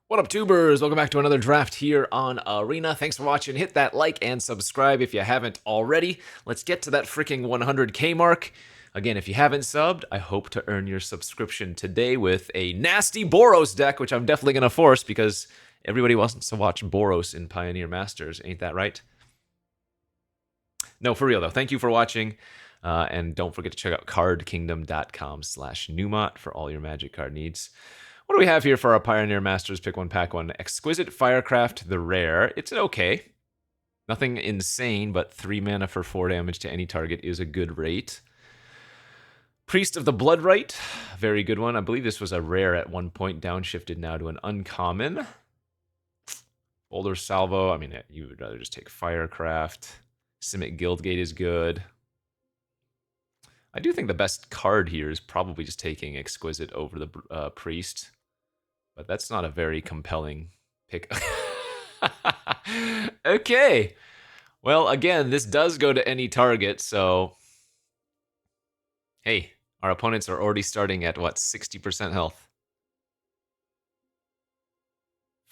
What up, tubers? Welcome back to another draft here on Arena. Thanks for watching. Hit that like and subscribe if you haven't already. Let's get to that freaking 100K mark. Again, if you haven't subbed, I hope to earn your subscription today with a nasty Boros deck, which I'm definitely going to force because everybody wants to watch Boros in Pioneer Masters. Ain't that right? No, for real though. Thank you for watching. And don't forget to check out cardkingdom.com/Numot for all your Magic card needs. What do we have here for our Pioneer Masters Pick 1 Pack 1? Exquisite Firecraft, the rare. It's okay. Nothing insane, but 3 mana for 4 damage to any target is a good rate. Priest of the Bloodright, very good one. I believe this was a rare at one point, downshifted now to an uncommon. Boulder Salvo, I mean, you would rather just take Firecraft. Simic Guildgate is good. I do think the best card here is probably just taking Exquisite over the Priest. But that's not a very compelling pick. Okay. Well, again, this does go to any target, so... Hey, our opponents are already starting at, what, 60% health?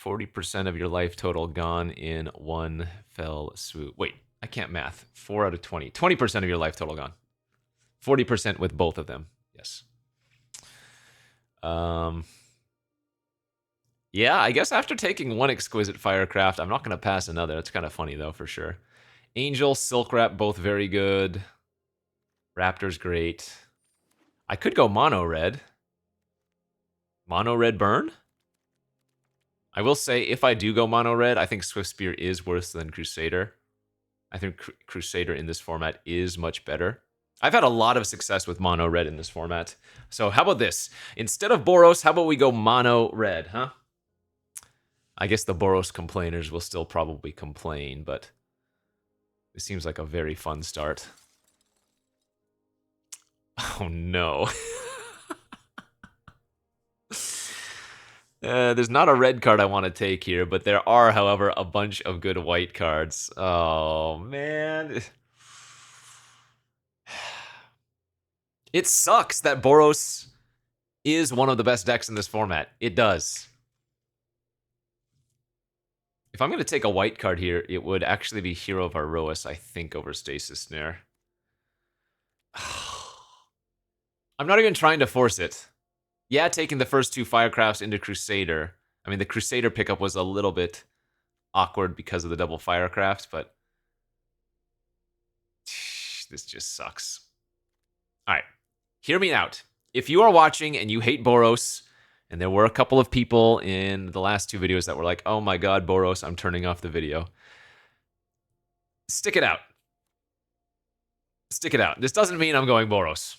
40% of your life total gone in one fell swoop. Wait, I can't math. 4 out of 20. 20% of your life total gone. 40% with both of them. Yes. Yeah, I guess after taking one Exquisite Firecraft, I'm not going to pass another. That's kind of funny, though, for sure. Angel, Silk Wrap, both very good. Raptor's great. I could go Mono Red. Mono Red Burn? I will say, if I do go Mono Red, I think Swift Spear is worse than Crusader. I think Crusader in this format is much better. I've had a lot of success with Mono Red in this format. So how about this? Instead of Boros, how about we go Mono Red, huh? I guess the Boros complainers will still probably complain, but it seems like a very fun start. Oh no. There's not a red card I want to take here, but there are, however, a bunch of good white cards. Oh, man. It sucks that Boros is one of the best decks in this format. It does. If I'm going to take a white card here, it would actually be Hero of Aroas, I think, over Stasis Snare. I'm not even trying to force it. Yeah, taking the first 2 Firecrafts into Crusader. I mean, the Crusader pickup was a little bit awkward because of the double Firecraft, but this just sucks. All right, hear me out. If you are watching and you hate Boros, and there were a couple of people in the last 2 videos that were like, oh my god, Boros, I'm turning off the video. Stick it out. Stick it out. This doesn't mean I'm going Boros.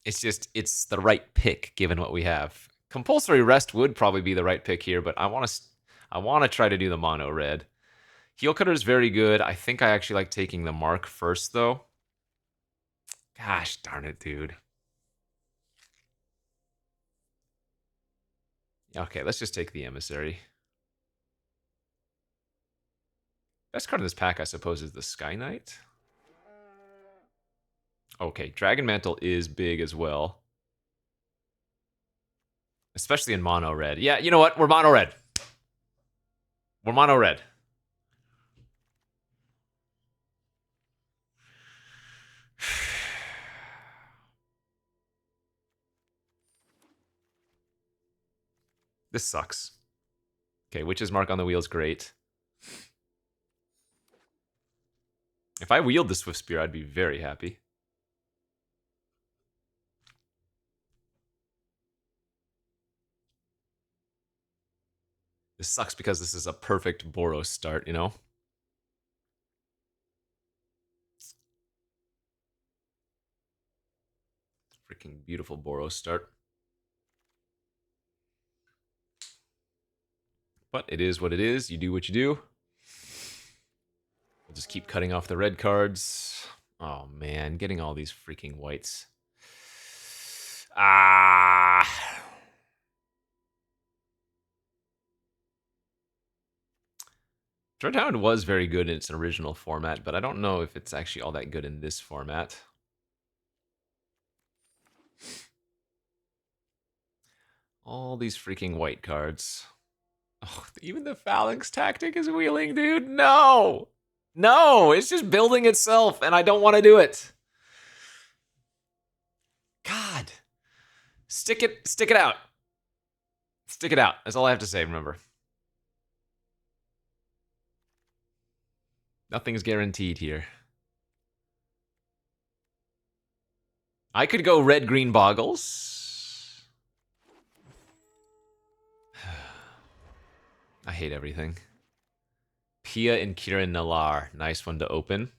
It's just, it's the right pick given what we have. Compulsory Rest would probably be the right pick here, but I want to try to do the Mono Red. Heel Cutter is very good. I think I actually like taking the Mark first, though. Gosh darn it, dude. Okay, let's just take the Emissary. Best card in this pack, I suppose, is the Sky Knight. Okay, Dragon Mantle is big as well. Especially in Mono Red. Yeah, you know what? We're Mono Red. We're Mono Red. This sucks. Okay, Witch's Mark on the Wheel is great. If I wield the Swift Spear, I'd be very happy. This sucks because this is a perfect Boros start, you know? Freaking beautiful Boros start. But it is what it is. You do what you do. We'll just keep cutting off the red cards. Oh, man. Getting all these freaking whites. Dreadhound was very good in its original format, but I don't know if it's actually all that good in this format. All these freaking white cards. Oh, even the Phalanx tactic is wheeling, dude. No! No! It's just building itself, and I don't want to do it. God. Stick it out. Stick it out. That's all I have to say, remember. Nothing's guaranteed here. I could go red-green boggles. I hate everything. Pia and Kieran Nalar. Nice one to open.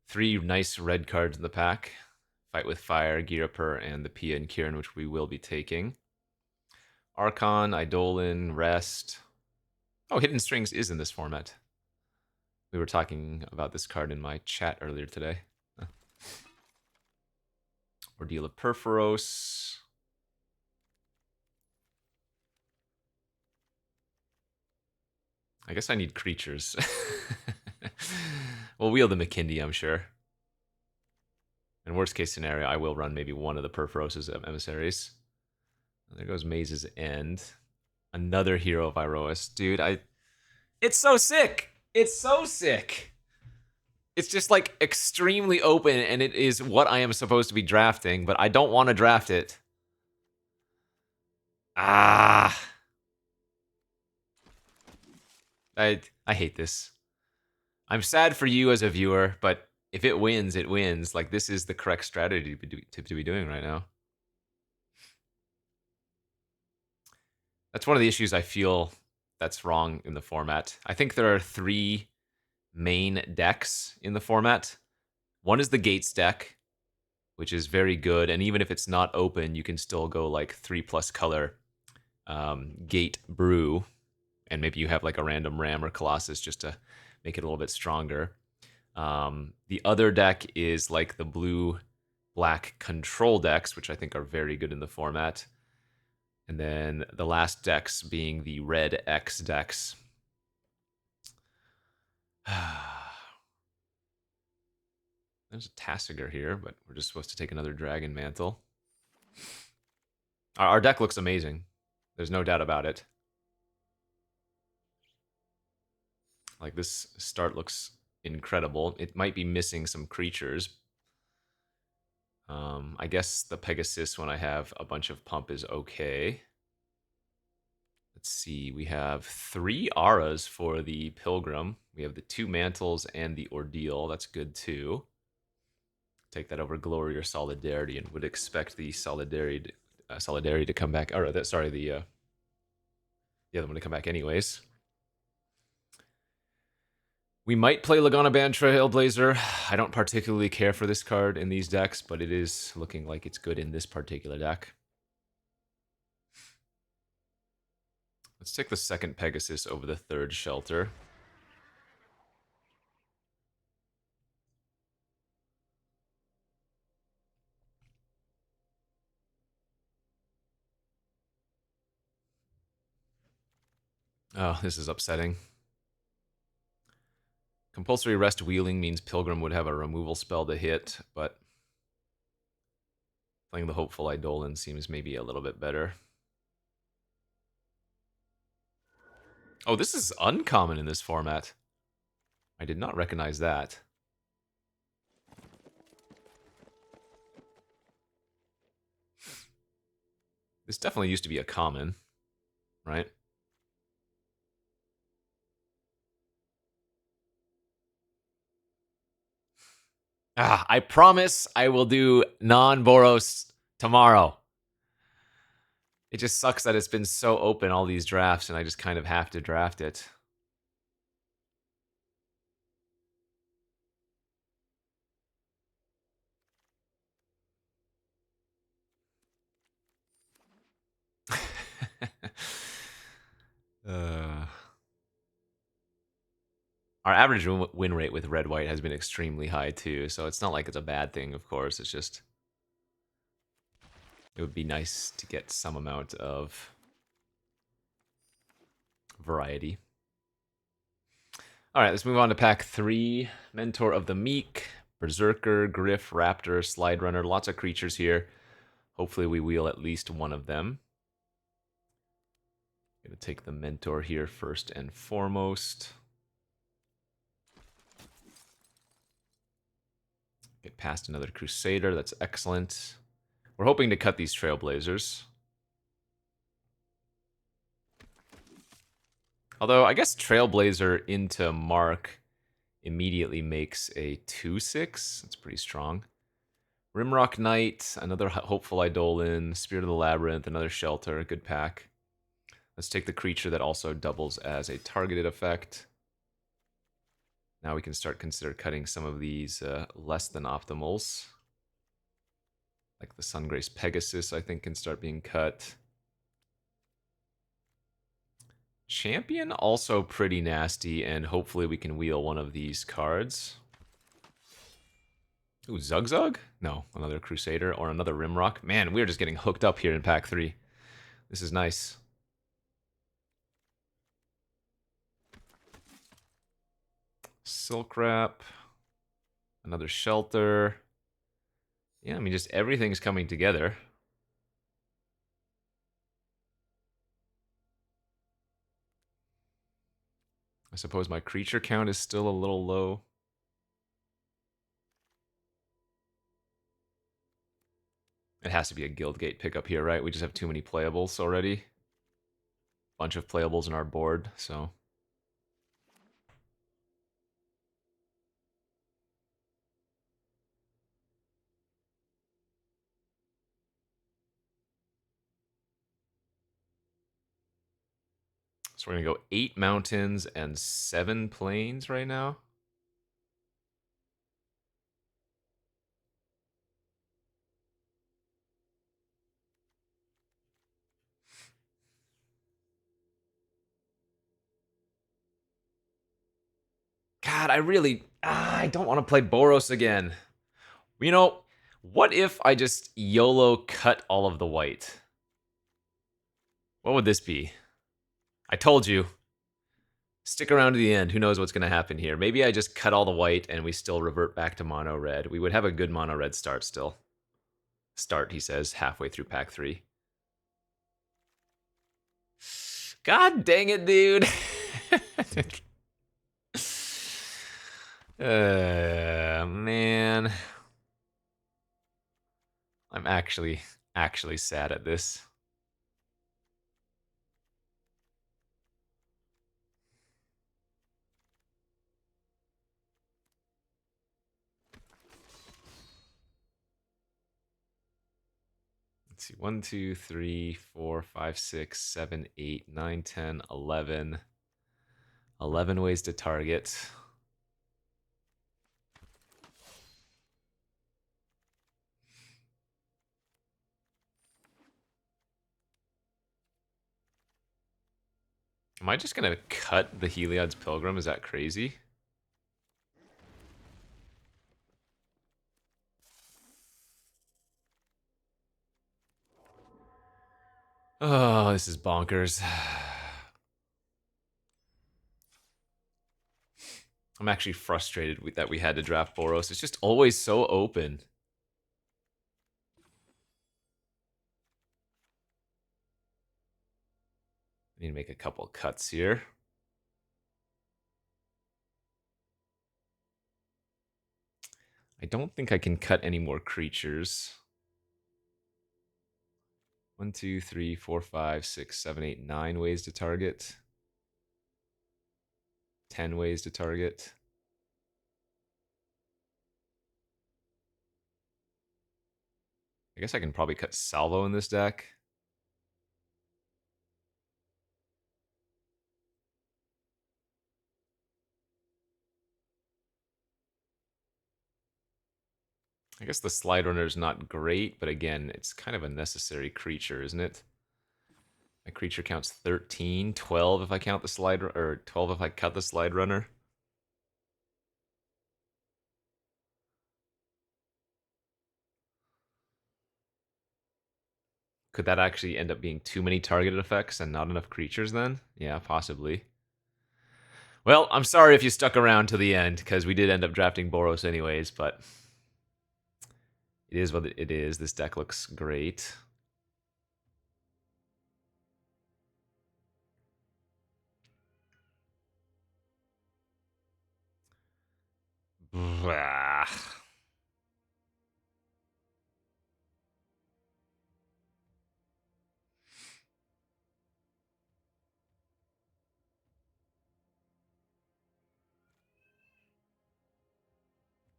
3 nice red cards in the pack. Fight with Fire, Girapur, and the Pia and Kieran, which we will be taking. Archon, Eidolon, Rest. Oh, Hidden Strings is in this format. We were talking about this card in my chat earlier today. Ordeal of Perforos. I guess I need creatures. We'll wheel the McKindy, I'm sure. In worst case scenario, I will run maybe one of the Perforoses emissaries. There goes Maze's End. Another Hero of Iroas. Dude, it's so sick! It's so sick! It's just like extremely open, and it is what I am supposed to be drafting, but I don't want to draft it. Ah. I hate this. I'm sad for you as a viewer, but if it wins, it wins. Like, this is the correct strategy to be doing right now. That's one of the issues I feel that's wrong in the format. I think there are 3 main decks in the format. One is the Gates deck, which is very good, and even if it's not open, you can still go like 3+ color Gate Brew, and maybe you have like a random Ram or Colossus just to make it a little bit stronger. The other deck is like the blue-black control decks, which I think are very good in the format. And then the last decks being the red X decks. There's a Tasigur here, but we're just supposed to take another Dragon Mantle. Our deck looks amazing. There's no doubt about it. Like, this start looks incredible. It might be missing some creatures. I guess the Pegasus, when I have a bunch of pump, is okay. Let's see, we have 3 auras for the Pilgrim. We have the 2 mantles and the Ordeal. That's good too. Take that over Glory or Solidarity, and would expect the Solidarity to come back. Or the other one to come back anyways. We might play Laguna Band Trailblazer. I don't particularly care for this card in these decks, but it is looking like it's good in this particular deck. Let's take the second Pegasus over the third Shelter. Oh, this is upsetting. Compulsory Rest Wheeling means Pilgrim would have a removal spell to hit, but playing the Hopeful Eidolon seems maybe a little bit better. Oh, this is uncommon in this format. I did not recognize that. This definitely used to be a common, right? I promise I will do non-Boros tomorrow. It just sucks that it's been so open, all these drafts, and I just kind of have to draft it. Our average win rate with red-white has been extremely high too, so it's not like it's a bad thing, of course. It's just, it would be nice to get some amount of variety. All right, let's move on to pack 3. Mentor of the Meek, Berserker, Griff, Raptor, Slide Runner. Lots of creatures here. Hopefully we wheel at least one of them. Gonna take the Mentor here first and foremost. Get past another Crusader, that's excellent. We're hoping to cut these Trailblazers. Although, I guess Trailblazer into Mark immediately makes a 2/6. That's pretty strong. Rimrock Knight, another Hopeful Eidolon, Spirit of the Labyrinth, another Shelter, good pack. Let's take the creature that also doubles as a targeted effect. Now we can start consider cutting some of these less than optimals. Like the Sungrace Pegasus, I think, can start being cut. Champion, also pretty nasty, and hopefully we can wheel one of these cards. Ooh, Zugzug? No, another Crusader or another Rimrock. Man, we're just getting hooked up here in pack 3. This is nice. Silk Wrap. Another Shelter. Yeah, I mean, just everything's coming together. I suppose my creature count is still a little low. It has to be a Guildgate pickup here, right? We just have too many playables already. Bunch of playables in our board, so... So we're going to go 8 mountains and 7 plains right now. God, I don't want to play Boros again. You know, what if I just YOLO cut all of the white? What would this be? I told you. Stick around to the end. Who knows what's going to happen here? Maybe I just cut all the white and we still revert back to mono red. We would have a good mono red start still. Start, he says, halfway through pack 3. God dang it, dude. Man. I'm actually sad at this. Let's see, 1, 2, 3, 4, 5, 6, 7, 8, 9, 10, 11. 11 ways to target. Am I just gonna cut the Heliod's Pilgrim? Is that crazy? Oh, this is bonkers. I'm actually frustrated that we had to draft Boros. It's just always so open. I need to make a couple cuts here. I don't think I can cut any more creatures. 1, 2, 3, 4, 5, 6, 7, 8, 9 ways to target. 10 ways to target. I guess I can probably cut Salvo in this deck. I guess the Slide Runner is not great, but again, it's kind of a necessary creature, isn't it? My creature counts 13, 12 if I count the Slide, or 12 if I cut the Slide Runner. Could that actually end up being too many targeted effects and not enough creatures then? Yeah, possibly. Well, I'm sorry if you stuck around to the end, because we did end up drafting Boros anyways, but it is what it is. This deck looks great. Ah.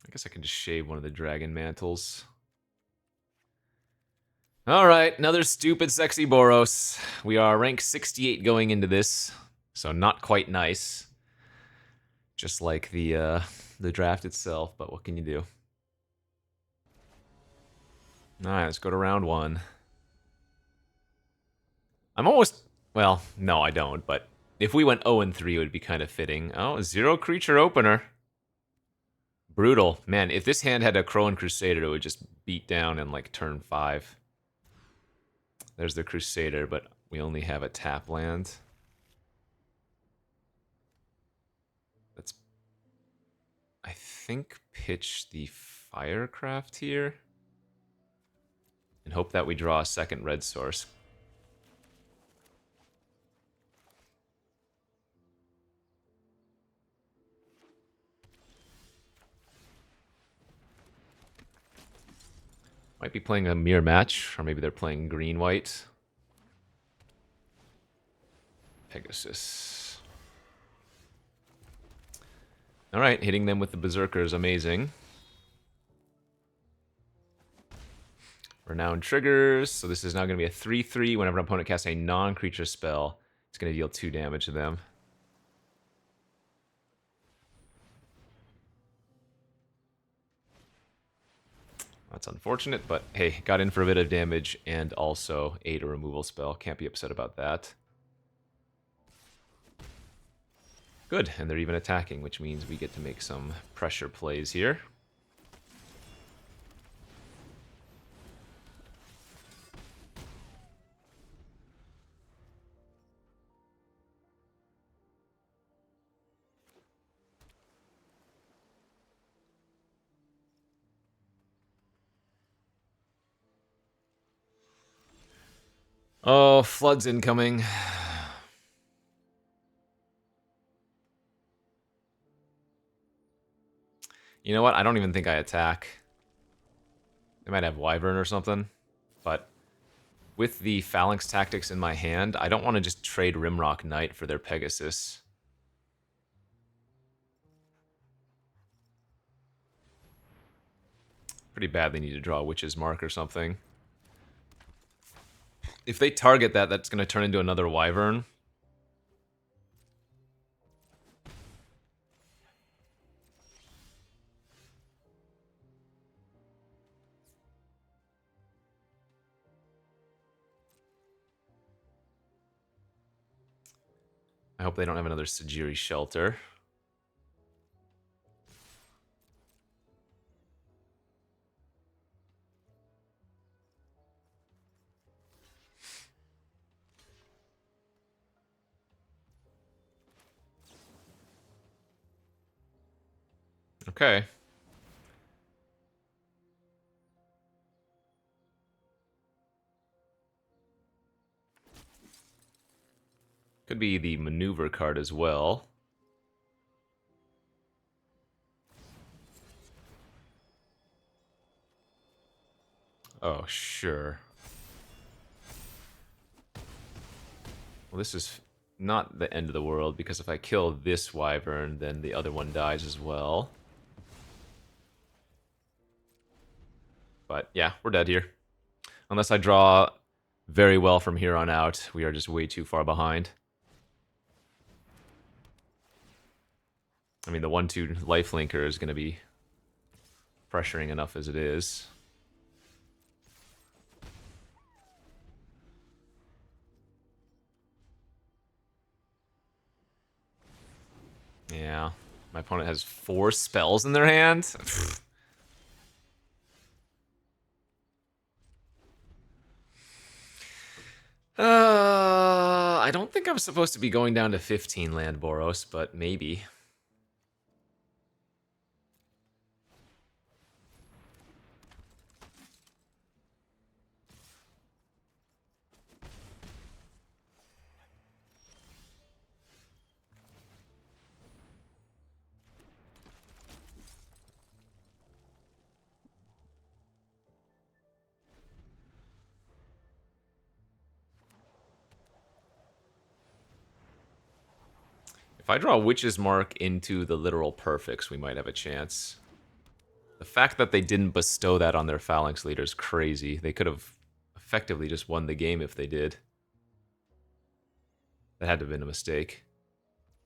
I guess I can just shave one of the dragon mantles. Alright, another stupid sexy Boros. We are rank 68 going into this, so not quite nice. Just like the draft itself, but what can you do? Alright, let's go to round 1. I'm almost... Well, no, I don't, but if we went 0-3, it would be kind of fitting. Oh, 0 creature opener. Brutal. Man, if this hand had a Crow and Crusader, it would just beat down in, like, turn 5. There's the Crusader, but we only have a tap land. Let's, I think, pitch the Firecraft here. And hope that we draw a second red source. Might be playing a mirror match, or maybe they're playing green-white. Pegasus. Alright, hitting them with the Berserker is amazing. Renowned triggers, so this is now going to be a 3-3. Whenever an opponent casts a non-creature spell, it's going to deal 2 damage to them. That's unfortunate, but hey, got in for a bit of damage and also ate a removal spell. Can't be upset about that. Good, and they're even attacking, which means we get to make some pressure plays here. Oh, Flood's incoming. You know what? I don't even think I attack. They might have Wyvern or something. But with the Phalanx Tactics in my hand, I don't want to just trade Rimrock Knight for their Pegasus. Pretty bad they need to draw a Witch's Mark or something. If they target that, that's going to turn into another Wyvern. I hope they don't have another Sajiri Shelter. Okay. Could be the maneuver card as well. Oh, sure. Well, this is not the end of the world, because if I kill this Wyvern, then the other one dies as well. But yeah, we're dead here. Unless I draw very well from here on out, we are just way too far behind. I mean, the 1-2 lifelinker is going to be pressuring enough as it is. Yeah, my opponent has 4 spells in their hand. I don't think I'm supposed to be going down to 15 land, Boros, but maybe. If I draw Witch's Mark into the literal perfects, we might have a chance. The fact that they didn't bestow that on their Phalanx leader is crazy. They could have effectively just won the game if they did. That had to have been a mistake.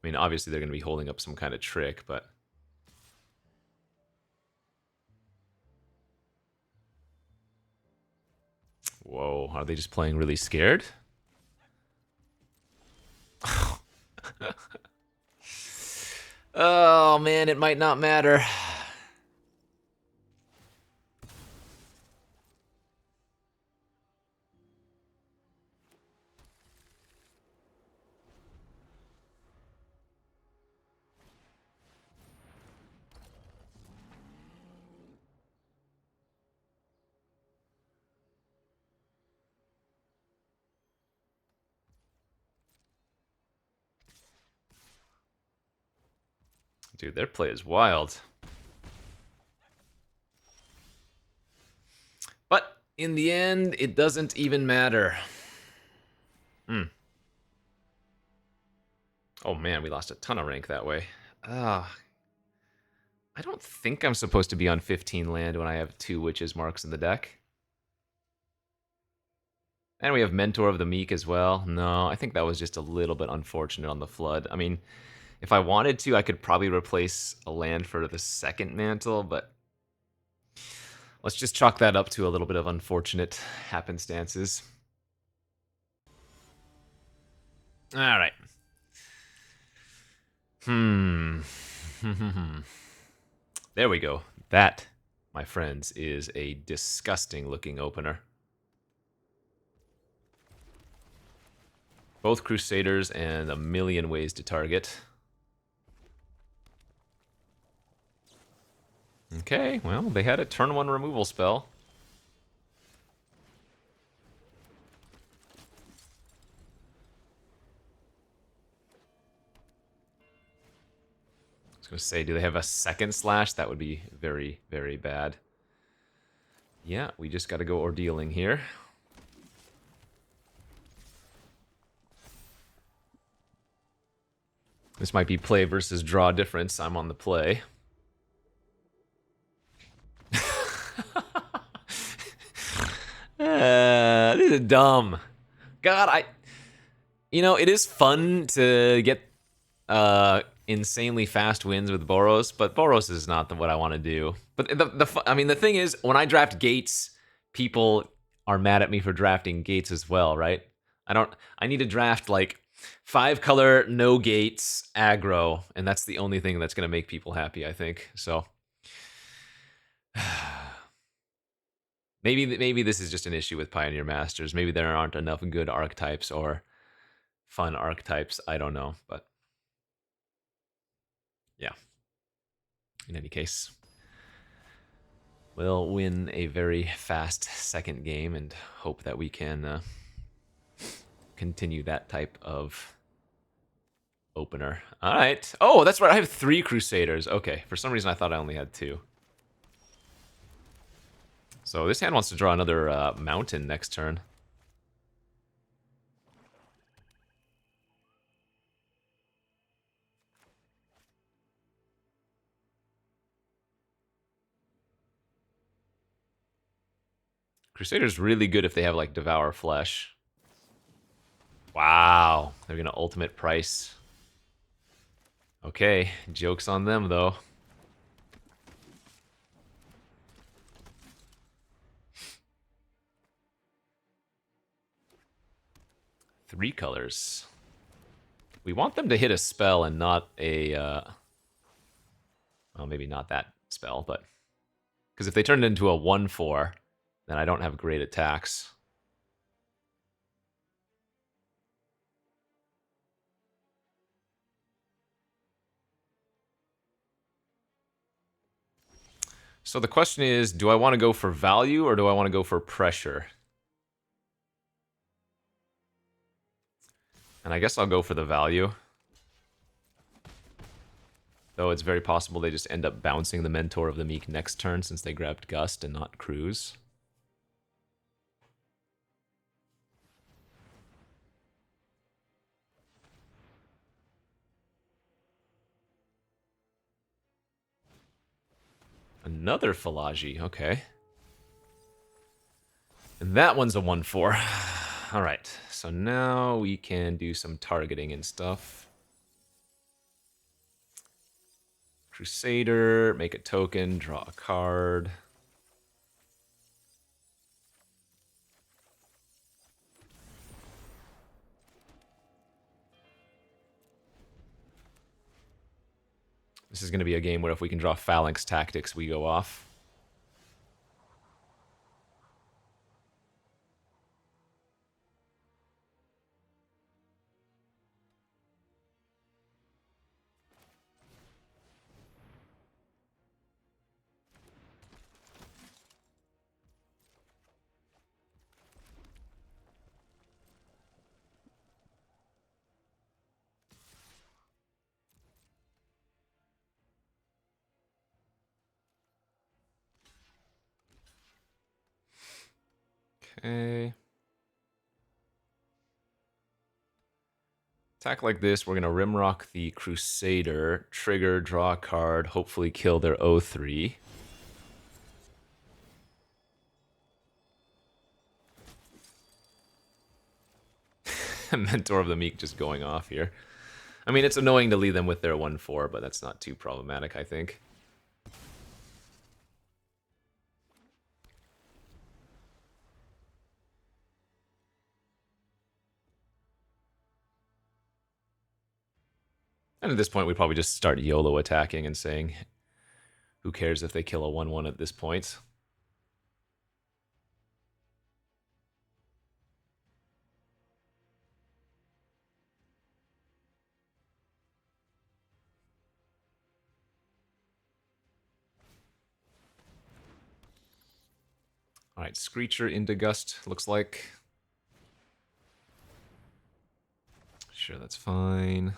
I mean, obviously they're going to be holding up some kind of trick, but... Whoa, are they just playing really scared? Oh man, it might not matter. Dude, their play is wild. But in the end, it doesn't even matter. Oh man, we lost a ton of rank that way. I don't think I'm supposed to be on 15 land when I have 2 Witches Marks in the deck. And we have Mentor of the Meek as well. No, I think that was just a little bit unfortunate on the Flood. I mean, if I wanted to, I could probably replace a land for the second Mantle, but let's just chalk that up to a little bit of unfortunate happenstances. All right. There we go. That, my friends, is a disgusting looking opener. Both Crusaders and a million ways to target. Okay, well, they had a turn 1 removal spell. I was going to say, do they have a second slash? That would be very, very bad. Yeah, we just got to go ordealing here. This might be play versus draw difference. I'm on the play. This is dumb. God, you know, it is fun to get insanely fast wins with Boros, but Boros is not what I want to do. But I mean, the thing is, when I draft Gates, people are mad at me for drafting Gates as well, right? I need to draft like 5 color, no Gates, aggro, and that's the only thing that's going to make people happy, I think. So maybe this is just an issue with Pioneer Masters. Maybe there aren't enough good archetypes or fun archetypes. I don't know, but yeah. In any case, we'll win a very fast second game and hope that we can continue that type of opener. All right. Oh, that's right. I have 3 Crusaders. Okay. For some reason, I thought I only had 2. So this hand wants to draw another mountain next turn. Crusader's really good if they have, like, Devour Flesh. Wow. They're going to ultimate price. Okay. Joke's on them, though. Three colors. We want them to hit a spell and not a... well, maybe not that spell, but... Because if they turn it into a 1/4, then I don't have great attacks. So the question is, do I want to go for value or do I want to go for pressure? And I guess I'll go for the value. Though it's very possible they just end up bouncing the Mentor of the Meek next turn since they grabbed Gust and not Cruise. Another Philagi, okay. And that one's a 1/4. Alright, so now we can do some targeting and stuff. Crusader, make a token, draw a card. This is going to be a game where if we can draw Phalanx Tactics, we go off. Okay. Attack like this, we're going to Rimrock the Crusader, trigger, draw a card, hopefully kill their 0/3. Mentor of the Meek just going off here. I mean, it's annoying to leave them with their 1/4, but that's not too problematic, I think. And at this point, we probably just start YOLO attacking and saying, who cares if they kill a 1/1 at this point? Alright, Screecher into Gust, looks like. Sure, that's fine.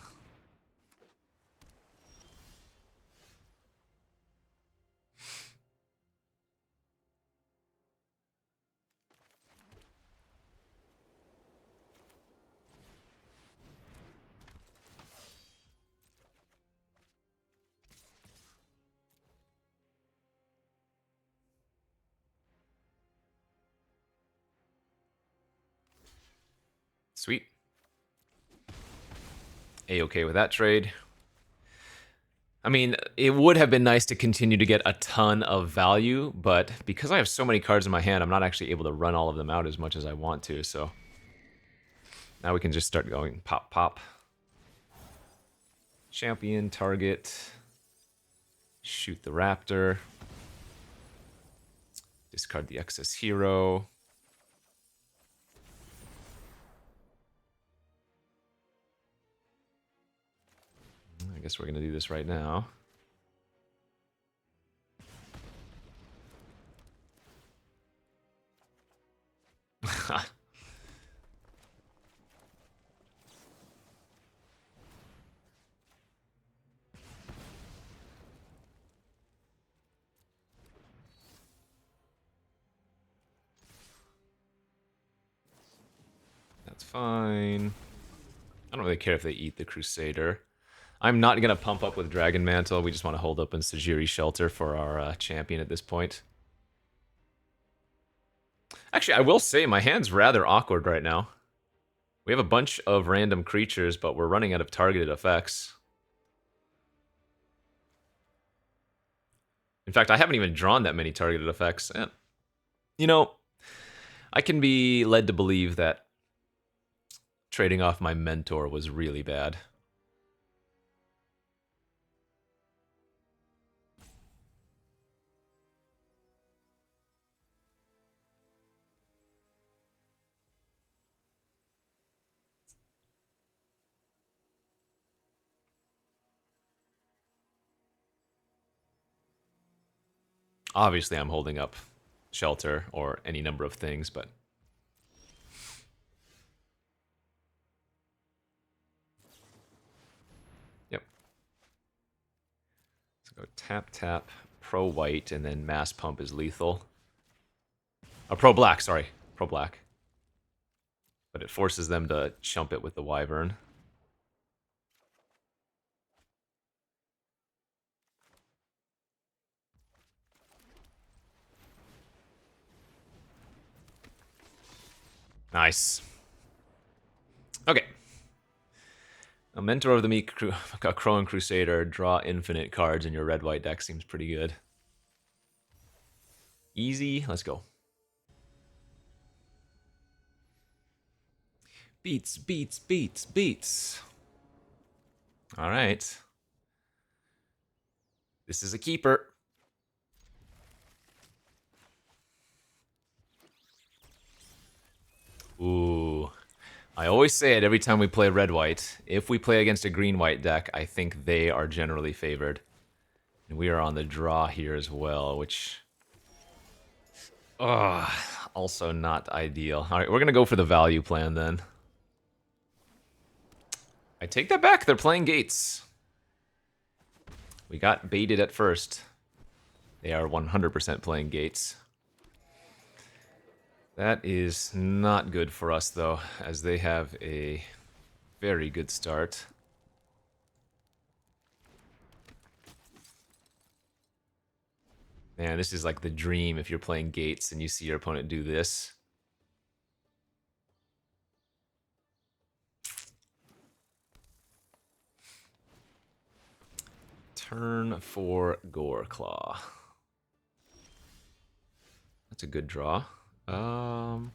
Sweet. A-okay with that trade. I mean, it would have been nice to continue to get a ton of value, but because I have so many cards in my hand, I'm not actually able to run all of them out as much as I want to, so... Now we can just start going pop, pop. Champion, target. Shoot the Raptor. Discard the excess hero. I guess we're going to do this right now. That's fine. I don't really care if they eat the Crusader. I'm not going to pump up with Dragon Mantle. We just want to hold up in Sajiri Shelter for our champion at this point. Actually, I will say my hand's rather awkward right now. We have a bunch of random creatures, but we're running out of targeted effects. In fact, I haven't even drawn that many targeted effects. And, you know, I can be led to believe that trading off my mentor was really bad. Obviously, I'm holding up Shelter or any number of things, but... Yep. Let's go tap, tap, pro white, and then mass pump is lethal. Oh, pro black, sorry. Pro black. But it forces them to chump it with the Wyvern. Nice. Okay. A Mentor of the Meek, a Crowan Crusader, draw infinite cards in your red-white deck seems pretty good. Easy, let's go. Beats, beats, beats, beats. All right. This is a keeper. Ooh. I always say it every time we play red-white. If we play against a green-white deck, I think they are generally favored. And we are on the draw here as well, which... also not ideal. Alright, we're gonna go for the value plan then. I take that back, they're playing Gates. We got baited at first. They are 100% playing Gates. That is not good for us, though, as they have a very good start. Man, this is like the dream if you're playing Gates and you see your opponent do this. Turn for Goreclaw. That's a good draw. I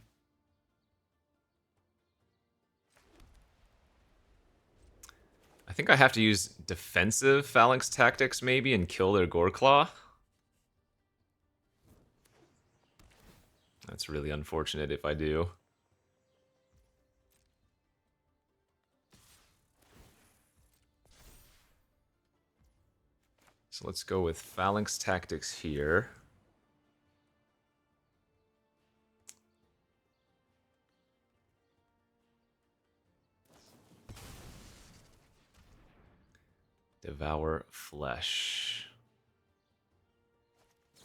think I have to use defensive Phalanx Tactics maybe and kill their Goreclaw. That's really unfortunate if I do. So let's go with Phalanx Tactics here. Devour Flesh.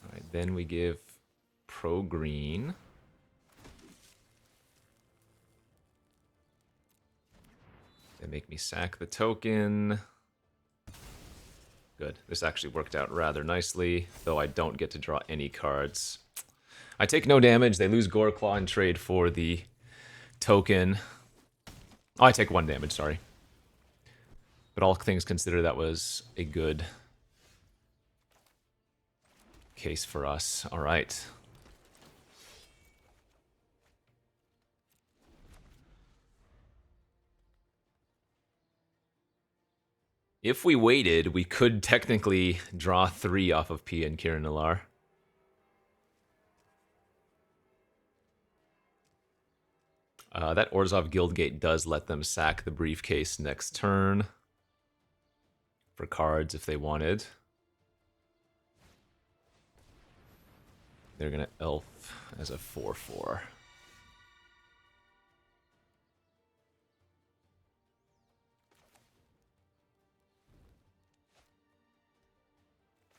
Alright, then we give Pro Green. They make me sack the token. Good. This actually worked out rather nicely, though I don't get to draw any cards. I take no damage. They lose Goreclaw and trade for the token. Oh, I take 1 damage, sorry. But all things considered, that was a good case for us. All right. If we waited, we could technically draw 3 off of Pia and Kiran Nalaar. That Orzhov Guildgate does let them sack the briefcase next turn for cards if they wanted. They're going to elf as a 4/4.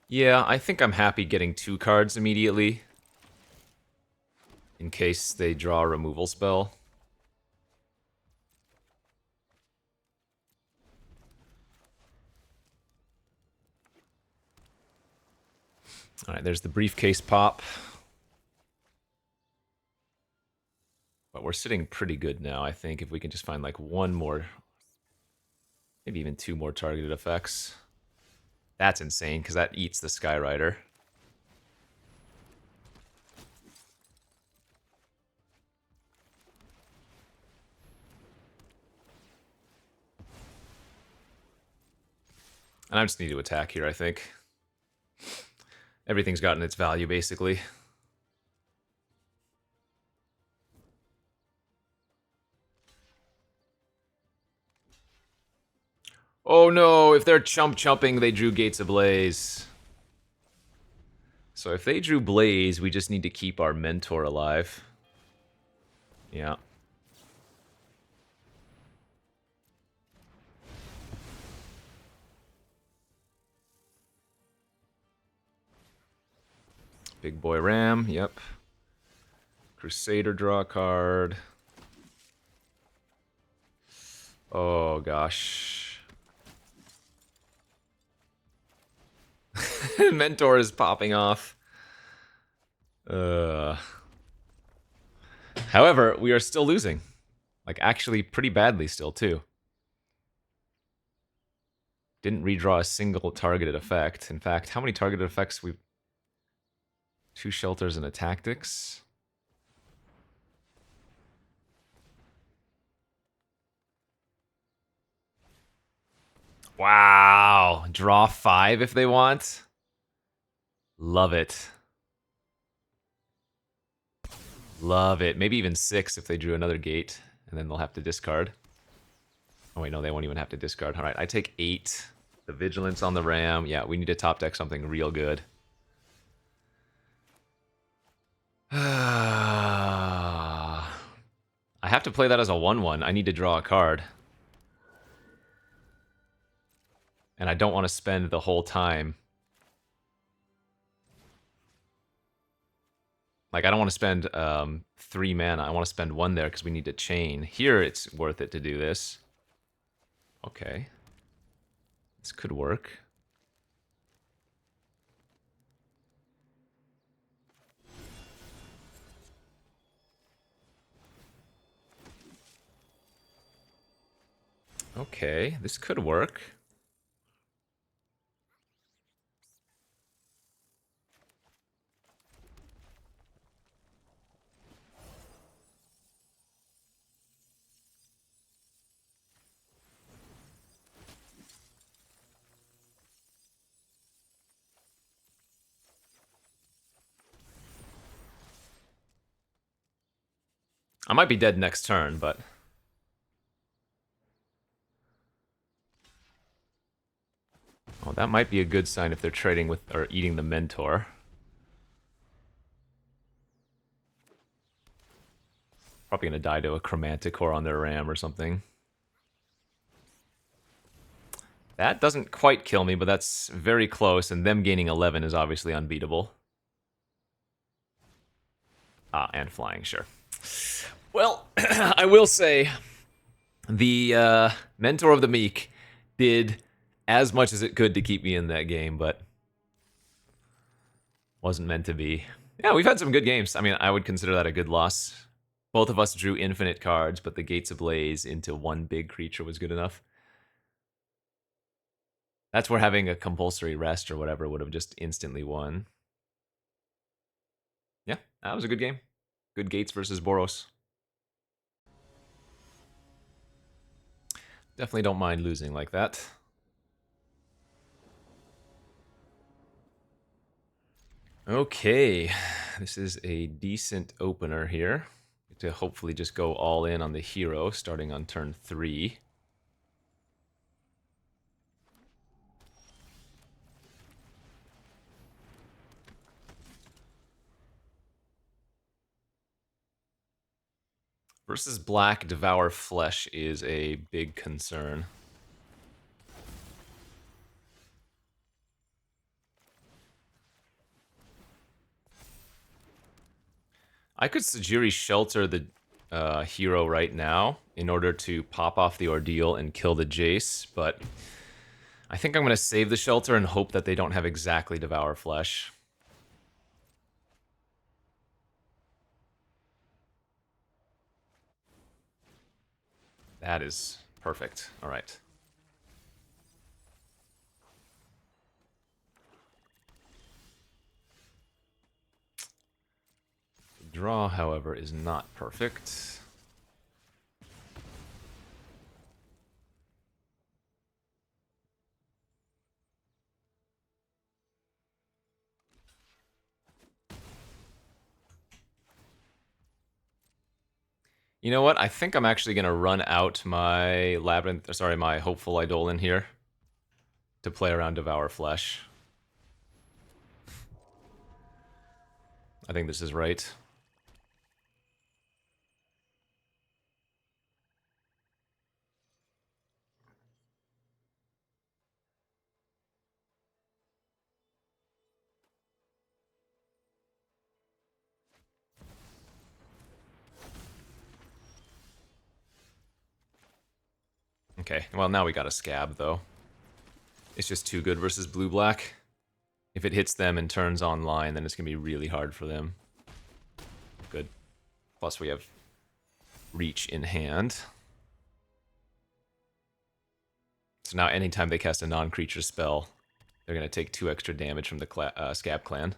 Yeah, I think I'm happy getting 2 cards immediately in case they draw a removal spell. Alright, there's the briefcase pop. But we're sitting pretty good now, I think, if we can just find like 1 more, maybe even 2 more targeted effects. That's insane, because that eats the Skyrider. And I just need to attack here, I think. Everything's gotten its value, basically. Oh no, if they're chumping, they drew Gates Ablaze. So if they drew Blaze, we just need to keep our Mentor alive. Yeah. Big Boy Ram, yep. Crusader draw a card. Oh gosh. Mentor is popping off. However, we are still losing. Like, actually pretty badly still, too. Didn't redraw a single targeted effect. In fact, how many targeted effects we... 2 shelters and a tactics? Wow. Draw 5 if they want. Love it. Love it. Maybe even 6 if they drew another gate. And then they'll have to discard. Oh wait, no, they won't even have to discard. Alright, I take 8. The Vigilance on the Ram. Yeah, we need to top deck something real good. I have to play that as a 1-1. I need to draw a card. And I don't want to spend the whole time. Like, I don't want to spend 3 mana. I want to spend 1 there because we need to chain. Here, it's worth it to do this. Okay. This could work. Okay, this could work. I might be dead next turn, but... Oh, that might be a good sign if they're trading with or eating the Mentor. Probably gonna die to a Chromanticore on their Ram or something. That doesn't quite kill me, but that's very close, and them gaining 11 is obviously unbeatable. Ah, and flying, sure. Well, I will say the Mentor of the Meek did as much as it could to keep me in that game, but wasn't meant to be. Yeah, we've had some good games. I mean, I would consider that a good loss. Both of us drew infinite cards, but the Gates Ablaze into 1 big creature was good enough. That's where having a compulsory rest or whatever would have just instantly won. Yeah, that was a good game. Good Gates versus Boros. Definitely don't mind losing like that. Okay, this is a decent opener here. To hopefully just go all in on the hero starting on turn 3. Versus black, Devour Flesh is a big concern. I could Sajiri Shelter the hero right now in order to pop off the Ordeal and kill the Jace, but I think I'm going to save the Shelter and hope that they don't have exactly Devour Flesh. That is perfect. All right. The draw, however, is not perfect. You know what? I think I'm actually going to run out my Labyrinth, sorry, my Hopeful Eidolon here to play around Devour Flesh. I think this is right. Okay, well now we got a Scab, though. It's just too good versus blue-black. If it hits them and turns online, then it's going to be really hard for them. Good. Plus we have reach in hand. So now anytime they cast a non-creature spell, they're going to take 2 extra damage from the Scab Clan.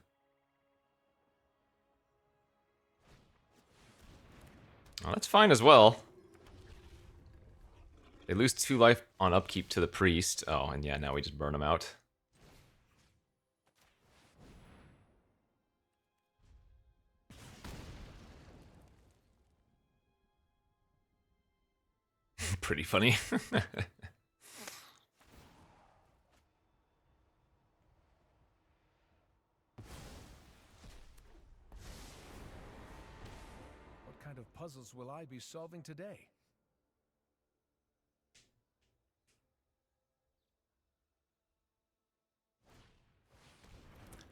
Oh, that's fine as well. They lose 2 life on upkeep to the priest. Oh, and yeah, now we just burn them out. Pretty funny. What kind of puzzles will I be solving today?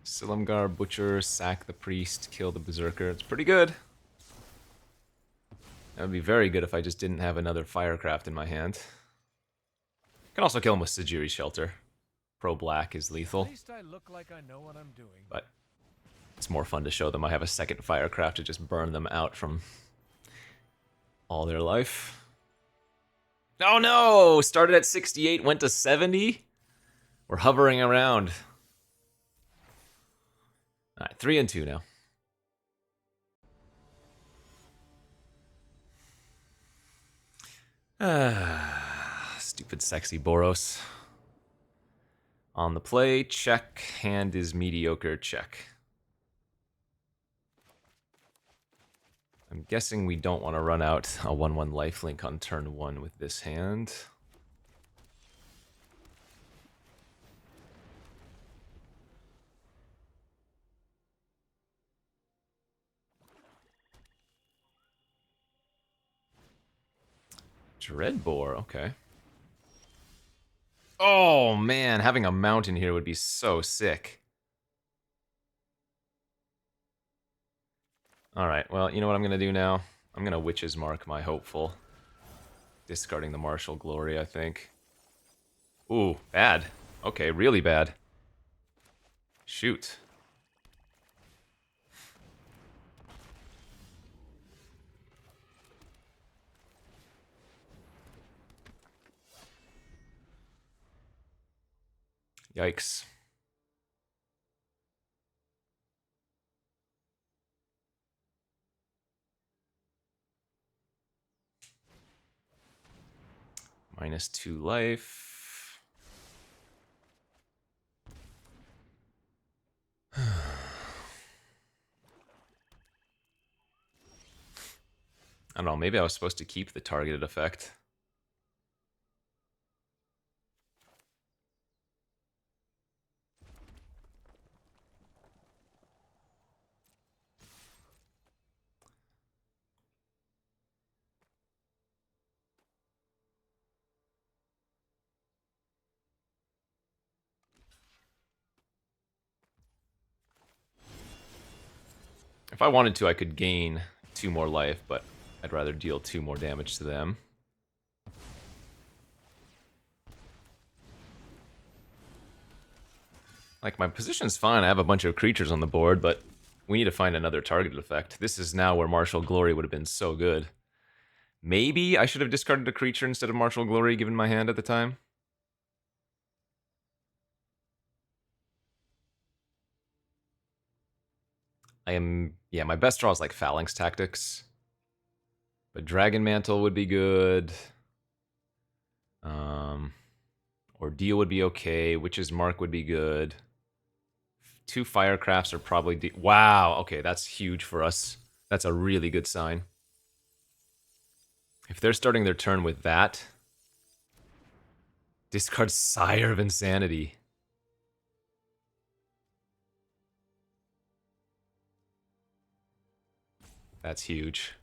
Silumgar, Butcher, sack the priest, kill the berserker. It's pretty good. That would be very good if I just didn't have another Firecraft in my hand. Can also kill him with Sajiri's Shelter. Pro black is lethal. At least I look like I know what I'm doing. But it's more fun to show them I have a second Firecraft to just burn them out from all their life. Oh no! Started at 68, went to 70? We're hovering around. Alright, 3 and 2 now. Stupid sexy Boros. On the play, check. Hand is mediocre, check. I'm guessing we don't want to run out a 1/1 lifelink on turn 1 with this hand. Dreadbore, okay. Oh man, having a mountain here would be so sick. Alright, well, you know what I'm going to do now? I'm going to Witch's Mark my hopeful. Discarding the Martial Glory, I think. Ooh, bad. Okay, really bad. Shoot. Yikes. -2 life. I don't know, maybe I was supposed to keep the targeted effect. If I wanted to, I could gain 2 more life, but I'd rather deal 2 more damage to them. Like, my position's fine. I have a bunch of creatures on the board, but we need to find another targeted effect. This is now where Martial Glory would have been so good. Maybe I should have discarded a creature instead of Martial Glory, given my hand at the time. Yeah, my best draw is like Phalanx Tactics. But Dragon Mantle would be good. Ordeal would be okay. Witch's Mark would be good. 2 Firecrafts are probably... Wow, okay, that's huge for us. That's a really good sign. If they're starting their turn with that... Discard Sire of Insanity. That's huge.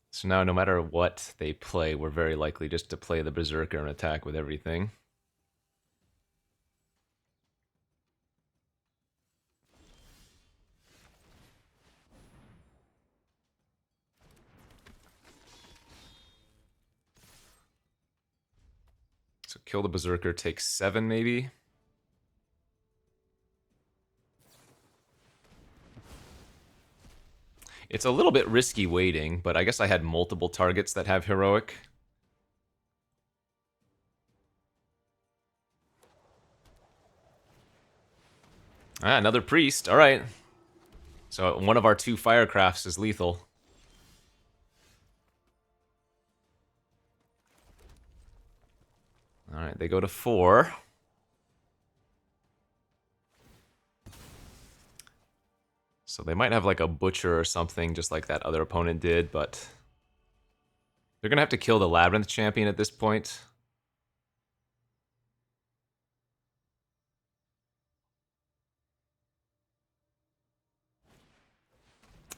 So now, no matter what they play, we're very likely just to play the Berserker and attack with everything. So kill the Berserker, take 7 maybe. It's a little bit risky waiting, but I guess I had multiple targets that have heroic. Ah, another priest. All right. So one of our 2 firecrafts is lethal. All right, they go to 4. So they might have like a butcher or something, just like that other opponent did, but they're gonna have to kill the Labyrinth champion at this point.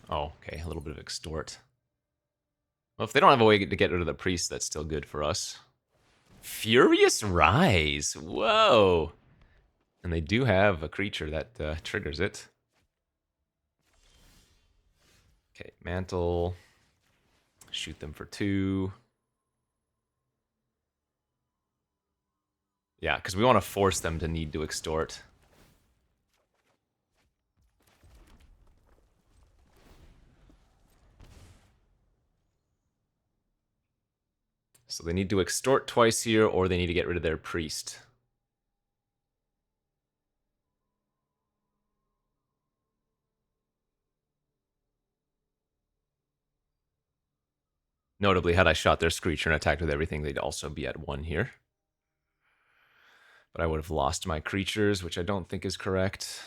Oh, okay, a little bit of extort. Well, if they don't have a way to get rid of the priest, that's still good for us. Furious Rise. Whoa. And they do have a creature that triggers it. Okay, mantle. Shoot them for 2. Yeah, because we want to force them to need to extort. So they need to extort twice here, or they need to get rid of their priest. Notably, had I shot their Screecher and attacked with everything, they'd also be at 1 here. But I would have lost my creatures, which I don't think is correct.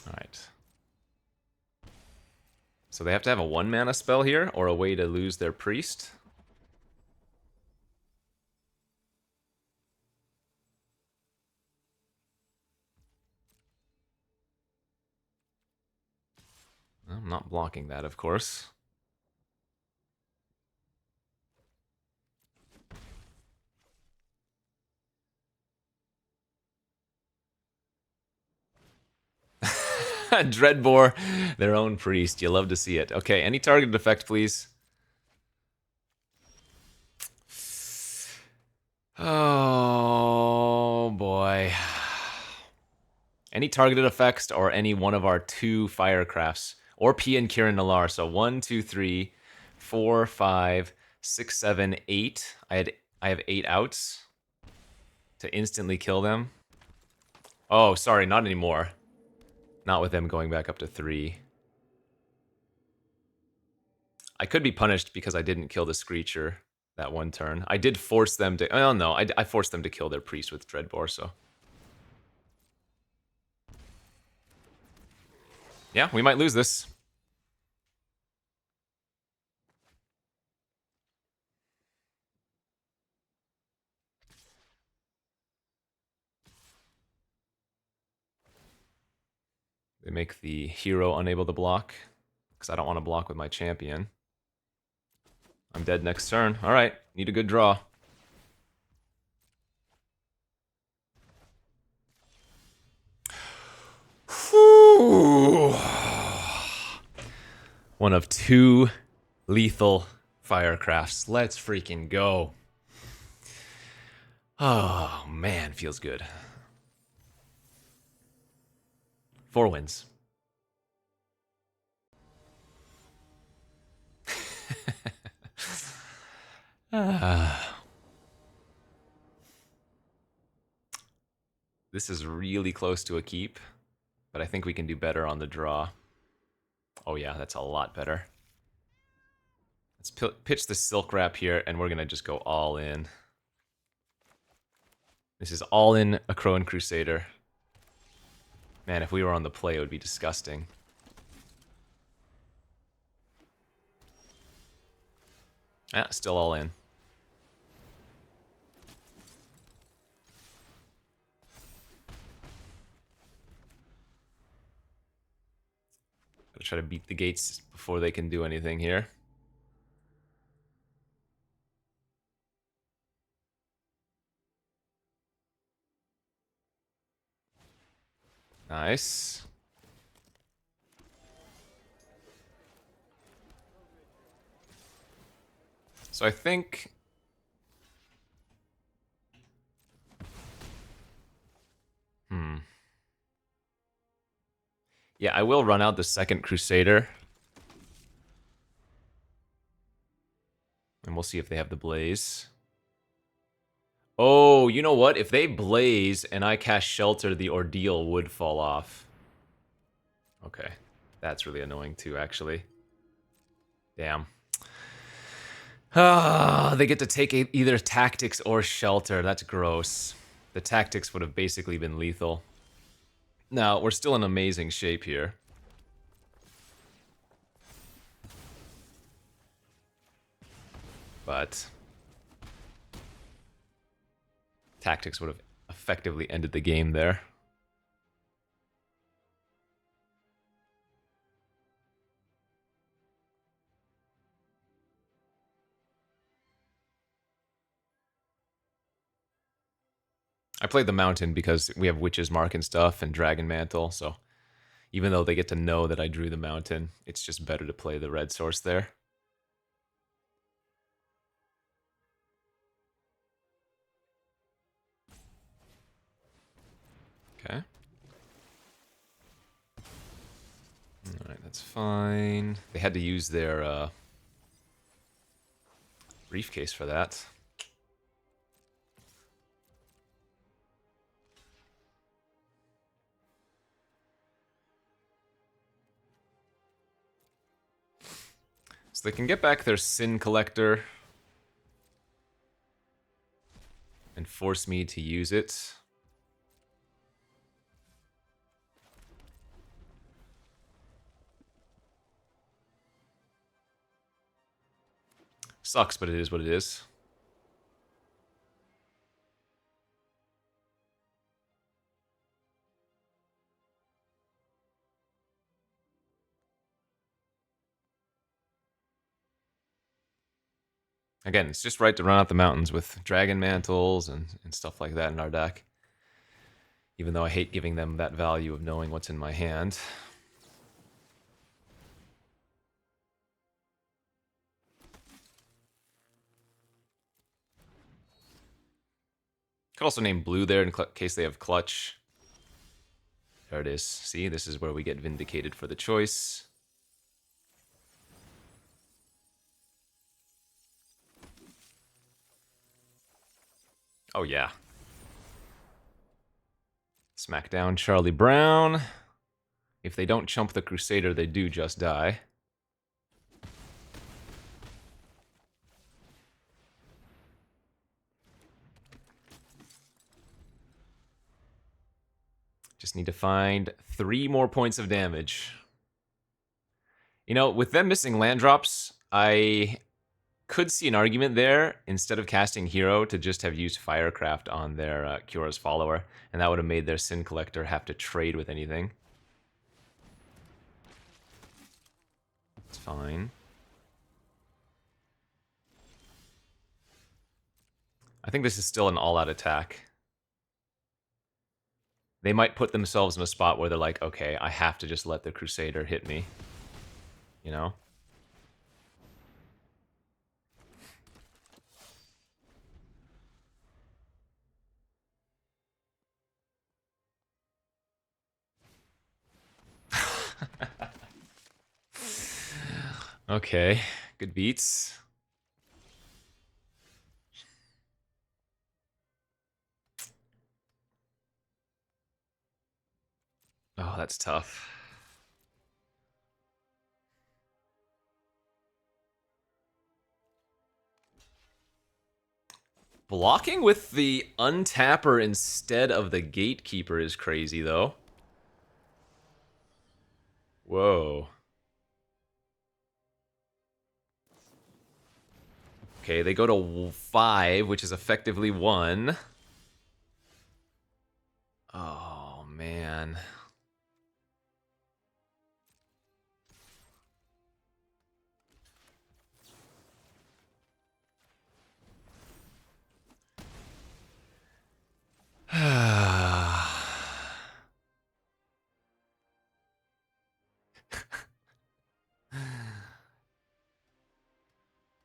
Alright. So they have to have a 1-mana spell here, or a way to lose their priest. I'm not blocking that, of course. Dreadbore, their own priest. You love to see it. Okay, any targeted effect, please. Oh, boy. Any targeted effects or any one of our 2 firecrafts. Or P and Kirin Nalar. So 1, 2, 3, 4, 5, 6, 7, 8. I have 8 outs to instantly kill them. Oh, sorry, not anymore. Not with them going back up to 3. I could be punished because I didn't kill the Screecher that one turn. I did force them to... Oh, no, I forced them to kill their priest with Dreadbore, so... Yeah, we might lose this. They make the hero unable to block, because I don't want to block with my champion. I'm dead next turn. Alright, need a good draw. One of 2 lethal firecrafts. Let's freaking go. Oh, man, feels good. 4 wins. This is really close to a keep, but I think we can do better on the draw. Oh yeah, that's a lot better. Let's pitch the Silk Wrap here, and we're gonna just go all in. This is all in a Crowan Crusader. Man, if we were on the play, it would be disgusting. Ah, still all in. Gotta try to beat the gates before they can do anything here. Nice. So I think Yeah, I will run out the second Crusader. And we'll see if they have the Blaze. Oh, you know what? If they Blaze and I cast Shelter, the Ordeal would fall off. Okay. That's really annoying too, actually. Damn. Ah, they get to take either Tactics or Shelter. That's gross. The Tactics would have basically been lethal. Now, we're still in amazing shape here. But Tactics would have effectively ended the game there. I played the Mountain because we have Witch's Mark and stuff and Dragon Mantle, so even though they get to know that I drew the Mountain, it's just better to play the red source there. Okay. Alright, that's fine. They had to use their briefcase for that. So they can get back their Sin Collector and force me to use it. Sucks, but it is what it is. Again, it's just right to run out the mountains with Dragon Mantles and stuff like that in our deck. Even though I hate giving them that value of knowing what's in my hand. Could also name blue there in case they have clutch. There it is. See, this is where we get vindicated for the choice. Oh yeah. Smack down Charlie Brown. If they don't chump the Crusader, they do just die. Just need to find 3 more points of damage. You know, with them missing land drops, I could see an argument there, instead of casting Hero, to just have used Firecraft on their Kyora's follower, and that would have made their Sin Collector have to trade with anything. It's fine. I think this is still an all-out attack. They might put themselves in a spot where they're like, okay, I have to just let the Crusader hit me. You know? Okay, good beats. Oh, that's tough. Blocking with the Untapper instead of the Gatekeeper is crazy, though. Whoa. Okay, they go to 5, which is effectively 1. Oh, man.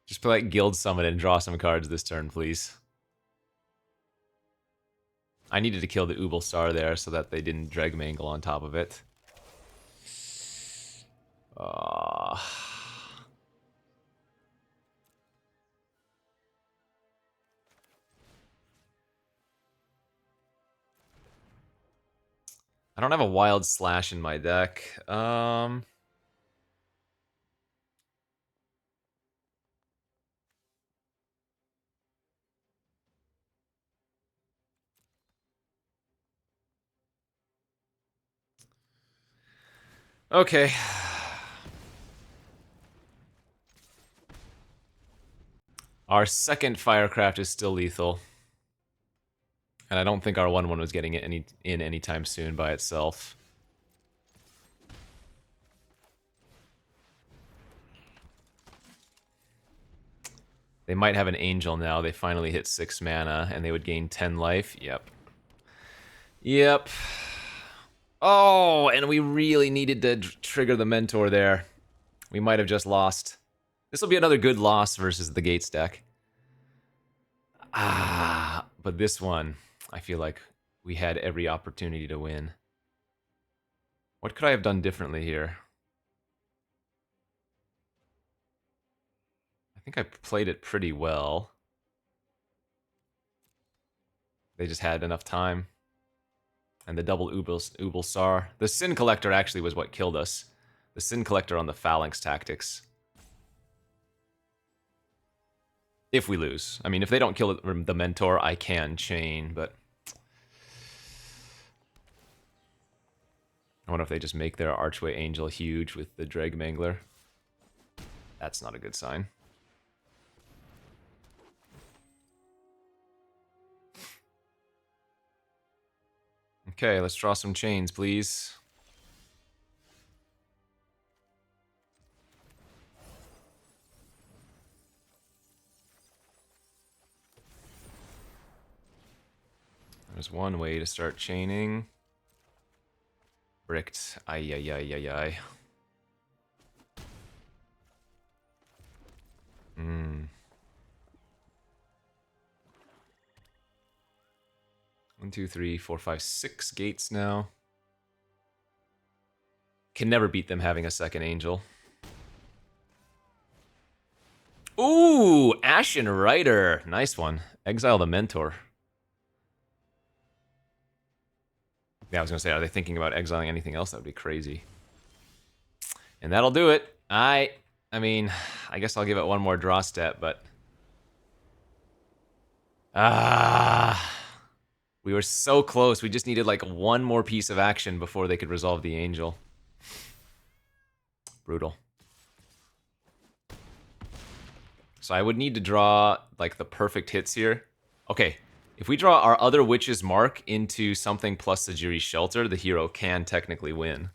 Just play like Guild Summon and draw some cards this turn, please. I needed to kill the Ubel Star there so that they didn't Dreg Mangle on top of it. I don't have a wild slash in my deck. Okay. Our second Firecraft is still lethal. And I don't think our 1/1 was getting it anytime soon by itself. They might have an Angel now. They finally hit 6 mana, and they would gain 10 life. Yep. Yep. Oh, and we really needed to trigger the Mentor there. We might have just lost. This will be another good loss versus the Gates deck. But this one, I feel like we had every opportunity to win. What could I have done differently here? I think I played it pretty well. They just had enough time. And the double Ubulsar. The Sin Collector actually was what killed us. The Sin Collector on the Phalanx tactics. If we lose. I mean, if they don't kill the Mentor, I can chain, but... I wonder if they just make their Archway Angel huge with the Dreg Mangler. That's not a good sign. Okay, let's draw some chains, please. There's one way to start chaining. Bricked. Ay, ay, ay, ay, ay. 1, 2, 3, 4, 5, 6 gates now. Can never beat them having a second Angel. Ooh, Ashen Rider. Nice one. Exile the Mentor. Yeah, I was going to say, are they thinking about exiling anything else? That would be crazy. And that'll do it. I mean, I guess I'll give it one more draw step, but... we were so close. We just needed like one more piece of action before they could resolve the Angel. Brutal. So I would need to draw like the perfect hits here. Okay, if we draw our other Witch's Mark into something plus Sajiri's Shelter, the hero can technically win.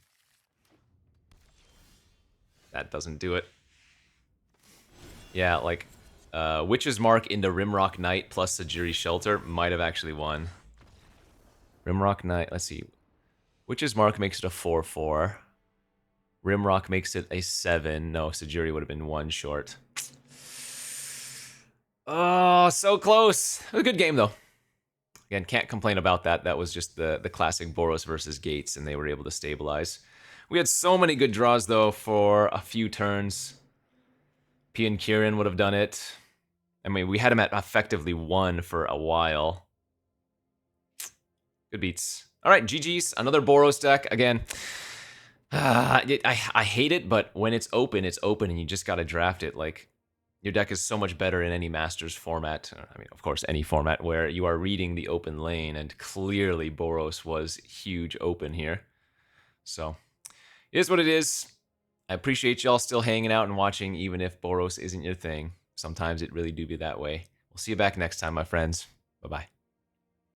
That doesn't do it. Yeah, like Witch's Mark into Rimrock Knight plus Sajiri's Shelter might have actually won. Rimrock Knight, let's see. Witch's Mark makes it a 4/4. Rimrock makes it a 7. No, Sajiri would have been 1 short. Oh, so close. A good game, though. Again, can't complain about that. That was just the classic Boros versus Gates, and they were able to stabilize. We had so many good draws, though, for a few turns. P and Kieran would have done it. I mean, we had him at effectively 1 for a while. Good beats. All right, GG's. Another Boros deck. Again, I hate it, but when it's open, and you just got to draft it. Like, your deck is so much better in any Masters format. I mean, of course, any format where you are reading the open lane, and clearly Boros was huge open here. So, it is what it is. I appreciate y'all still hanging out and watching, even if Boros isn't your thing. Sometimes it really do be that way. We'll see you back next time, my friends. Bye-bye.